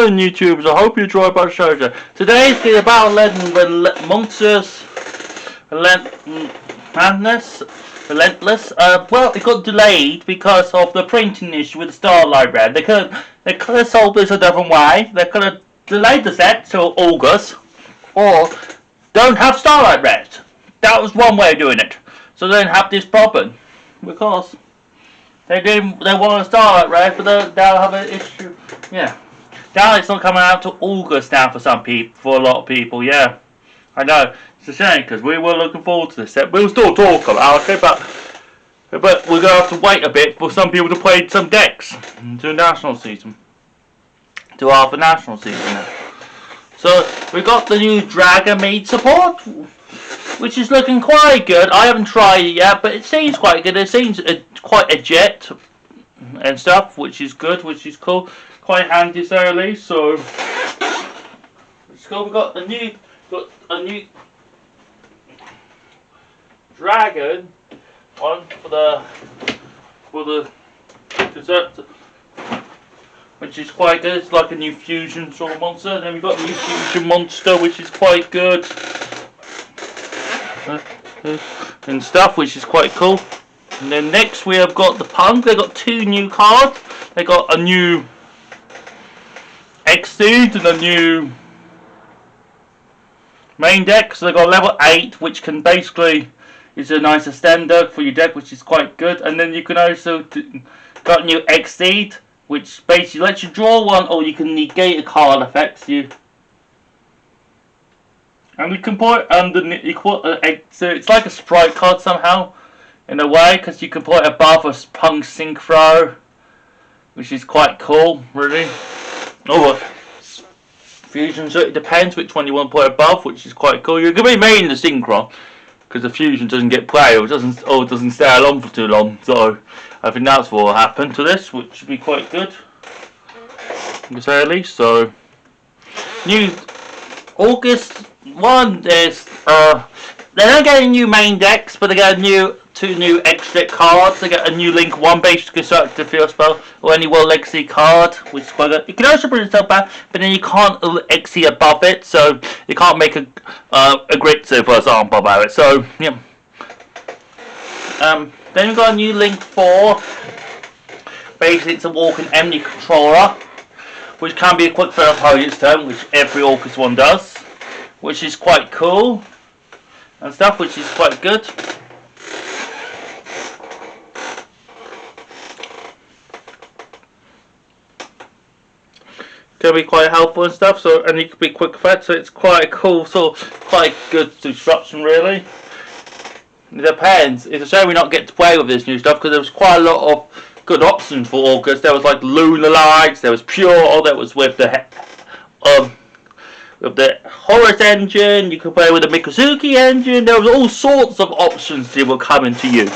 afternoon, YouTubers. I hope you enjoyed my show. Today's is about Monsters Relentless. Well, it got delayed because of the printing issue with the Starlight Red. They could have solved this a different way. They could have delayed the set till August, or don't have Starlight Red. That was one way of doing it. So they didn't have this problem because they want a Starlight Red, but they'll have an issue. Yeah. Now it's not coming out till August now for some people, for a lot of people. Yeah, I know. It's a shame because we were looking forward to this set. We'll still talk about it, but we're gonna have to wait a bit for some people to play some decks to national season, to half a national season now. So we got the new Dragon Maid support, which is looking quite good. I haven't tried it yet, but it seems quite good. It seems quite a jet and stuff, which is good, which is cool. Quite handy, certainly. So it's cool. We got a new dragon one for the dessert, which is quite good. It's like a new fusion sort of monster. And then we've got a new fusion monster, which is quite good and stuff, which is quite cool. And then next we have got the punk. They got two new cards. They got a new X-Seed and a new main deck. So they got level 8, which can basically is a nice extender for your deck, which is quite good. And then you can also got a new X-Seed, which basically lets you draw one, or you can negate a card affects you. And we can put it underneath. So it's like a sprite card somehow, in a way, because you can put it above a punk synchro, which is quite cool, really. Oh, fusion, so it depends which one you want to put above, which is quite cool. You're going to be main the synchro, because the fusion doesn't get play, or doesn't stay along for too long. So I think that's what will happen to this, which should be quite good, to say at least. So new August 1 is they don't get a new main decks, but they get two new extra cards. They get a new Link 1 basic constructed field spell, or any World Legacy card, which is quite good. You can also bring yourself back, but then you can't exceed above it, so you can't make a Gritsu, for example, about it. So yeah. Then we've got a new Link 4. Basically, it's a walking Omni controller, which can be equipped for an opponent's turn, which every August one does, which is quite cool and stuff, which is quite good. Can be quite helpful and stuff. So, and you can be quick fed. So it's quite cool. So quite good construction, really. It depends. It's a shame we not get to play with this new stuff, because there was quite a lot of good options for August. There was like Lunar Lights. There was Pure. There was with the Horus engine. You could play with the Mikazuki engine. There was all sorts of options that were coming to you,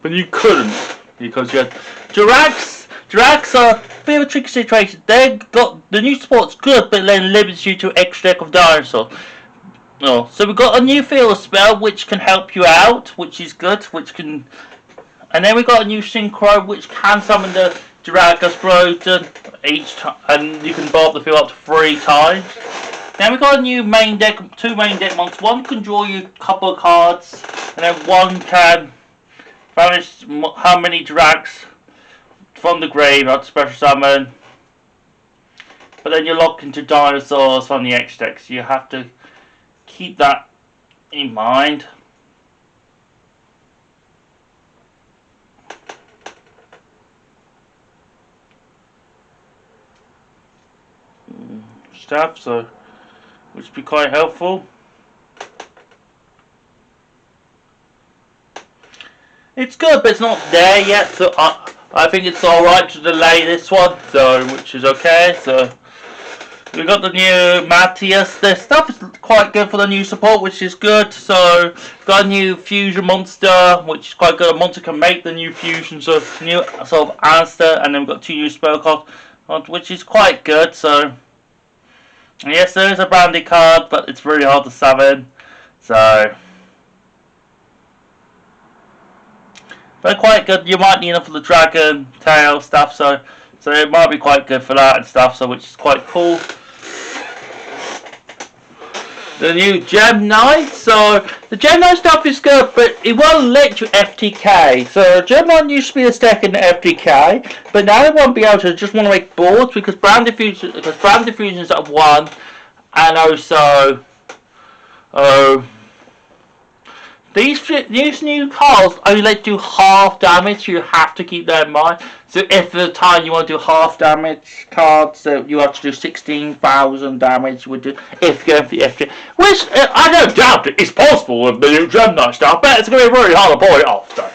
but you couldn't, because you had Jirax. Jirax are a bit of a tricky situation. They got the new support's good, but then limits you to extra deck of dinosaurs. Oh, so we've got a new field spell which can help you out, which is good. And then we got a new synchro which can summon the Jiragasproton each time, and you can bar up the field up to 3 times. Then we got a new main deck, 2 main deck monsters. One can draw you a couple of cards, and then one can banish how many Jirags from the graveyard, special summon. But then you're locked into dinosaurs from the X deck, so you have to keep that in mind. Stuff, so which would be quite helpful. It's good, but it's not there yet, so I think it's alright to delay this one, so which is okay. So we got the new Matthias. This stuff is quite good for the new support, which is good. So got a new fusion monster, which is quite good. A monster can make the new fusion, so new sort of answer, and then we've got 2 new spell cards, which is quite good. So yes, there is a brandy card, but it's really hard to summon. So but quite good. You might need them for the dragon tail stuff. So So it might be quite good for that and stuff, so which is quite cool. The new Gemini, so the Gemini stuff is good, but it won't let you FTK. So Gemini used to be a stack in the FTK, but now it won't be able to just want to make boards because brand diffusions are one, and also these new cards only let you do half damage, so you have to keep that in mind. So if at the time you want to do half damage cards, so you have to do 16,000 damage with the, if you're going for the FG. Which, I don't doubt it, it's possible with the new Gemini stuff, but it's going to be really hard to pull it off, so.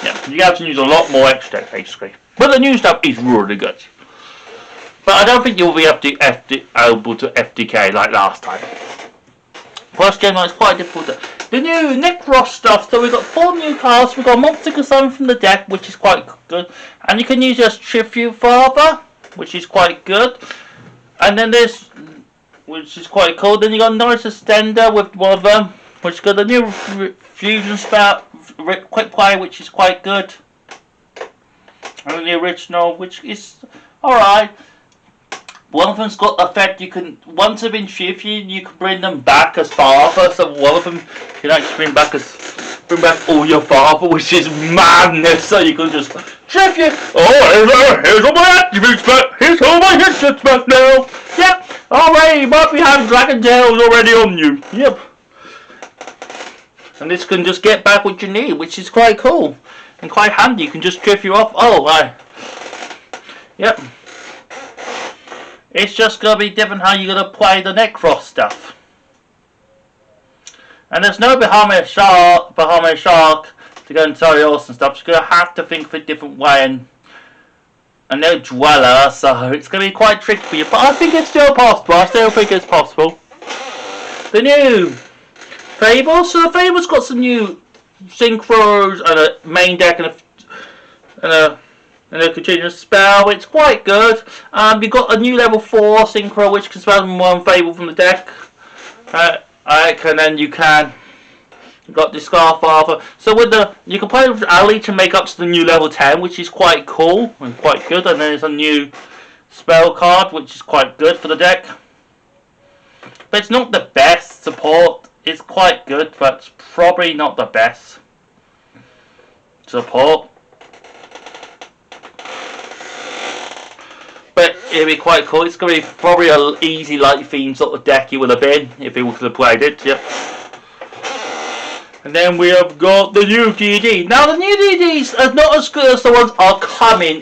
Yeah, you have to use a lot more extra, basically. But the new stuff is really good. But I don't think you'll be able to FTK like last time. Plus, Gemini is quite difficult to... The new Necros stuff, so we've got 4 new cards. We've got Monster Summon from the deck, which is quite good. And you can use as Tribute Father, which is quite good. And then there's, which is quite cool. Then you got Nice Extender with one of them, which got the new Fusion Spout, Quick Play, which is quite good. And the original, which is alright. One of them's got effect, you can, once they've been tribute, you can bring them back as father, so one of them you can actually bring back all your father, which is madness, so you can just tribute, here's all my attributes back, here's all my hits back now, yep, alright, you might be having dragon tails already on you, yep. And this can just get back what you need, which is quite cool, and quite handy, you can just tribute off, yep. It's just going to be different how you're going to play the Necros stuff. And there's no Bahamut Shark to go and tell you and stuff. You're going to have to think of a different way. And no Dweller, so it's going to be quite tricky for you. But I think it's still possible. I still think it's possible. The new Fable. So the Fable's got some new synchros and a main deck and a continuous spell. It's quite good. You've got a new level 4 synchro which can spell one Fable from the deck. And then you've got Discard Father. So with you can play with Ali to make up to the new level 10, which is quite cool and quite good. And then there's a new spell card which is quite good for the deck. But it's not the best support. It's quite good, but it's probably not the best support. But it'll be quite cool. It's going to be probably an easy light theme sort of deck it would have been if we would have played it. Yep. And then we have got the new DD. Now the new DDs are not as good as the ones are coming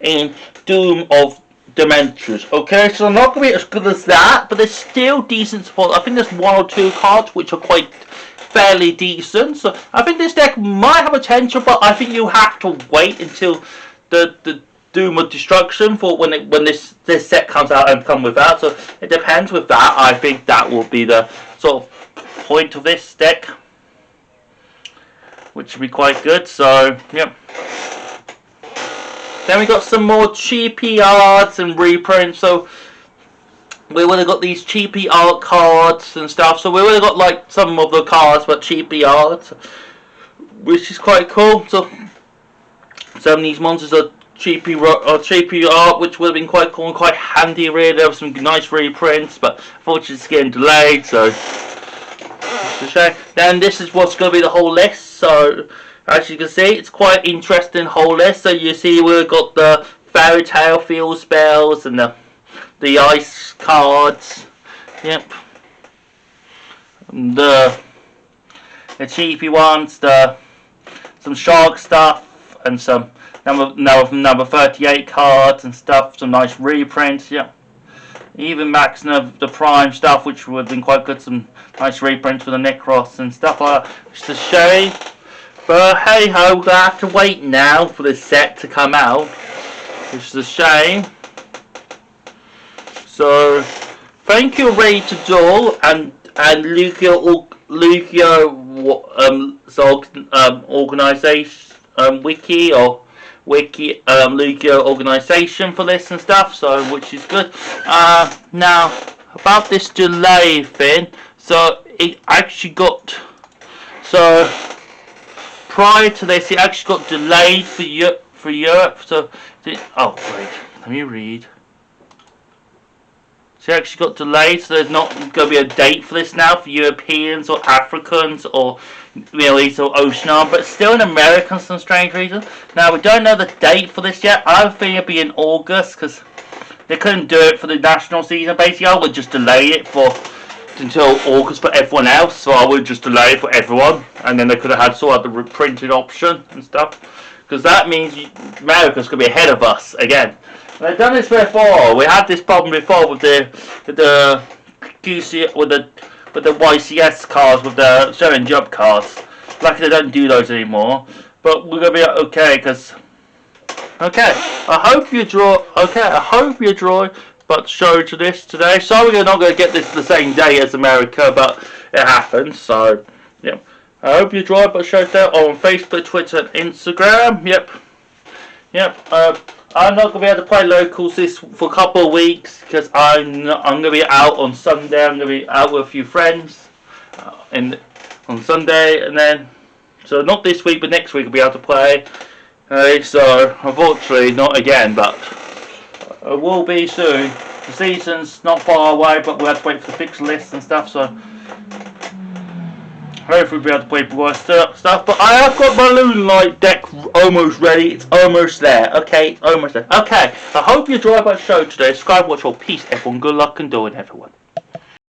in Doom of Dementors. Okay, so they're not going to be as good as that, but they're still decent support. I think there's 1 or 2 cards which are quite fairly decent. So I think this deck might have potential, but I think you have to wait until the Doom of Destruction for when this set comes out and come with that. So it depends with that. I think that will be the sort of point of this deck, which will be quite good. So yep. Then we got some more cheapy arts and reprints. So we would have got these cheapy art cards and stuff. So we would have got like some of the cards, but cheapy art, which is quite cool. So some of these monsters are cheapy art, which would have been quite cool and quite handy really. There were some nice reprints, but unfortunately it's getting delayed, so it's a shame. Then this is what's going to be the whole list. So as you can see, it's quite interesting whole list. So you see we've got the Fairy Tale field spells and the ice cards. Yep. The cheapy ones, some shark stuff and some number 38 cards and stuff, some nice reprints, yeah. Even maxing of the Prime stuff, which would have been quite good, some nice reprints for the Necros and stuff like that. It's a shame, but hey ho, we're gonna have to wait now for this set to come out, which is a shame. So, thank you Ray to Doll and Lucio organisation Wiki Lucio organisation for this and stuff, so which is good. Now about this delay thing, so it actually got, so prior to this it actually got delayed for Europe, so oh great, Let me read. So it actually got delayed, so there's not going to be a date for this now for Europeans or Africans or Middle East or Oceania, but still in America for some strange reason. Now, we don't know the date for this yet. I think it'll be in August, because they couldn't do it for the national season, basically. I would just delay it until August for everyone else, so I would just delay it for everyone, and then they could have had sort of the printed option and stuff, because that means America's going to be ahead of us again. They've done this before. We had this problem before with the QC with the YCS cars, with the showing jump cars. Luckily they don't do those anymore. But we're gonna be okay, because okay. I hope you enjoy but show to this today. Sorry we're not gonna get this the same day as America, but it happens. So yeah. I hope you enjoy but show that on Facebook, Twitter and Instagram. Yep. I'm not going to be able to play locals for a couple of weeks, because I'm going to be out on Sunday. I'm going to be out with a few friends on Sunday, and then, so not this week, but next week I'll be able to play. So, unfortunately, not again, but it will be soon. The season's not far away, but we'll have to wait for the fixed list and stuff, so hopefully we'll be able to play more stuff. But I have got my Balloon Light deck almost ready. It's almost there. Okay, almost there. Okay, I hope you enjoyed my show today. Subscribe, watch all. Peace, everyone. Good luck and doing, everyone.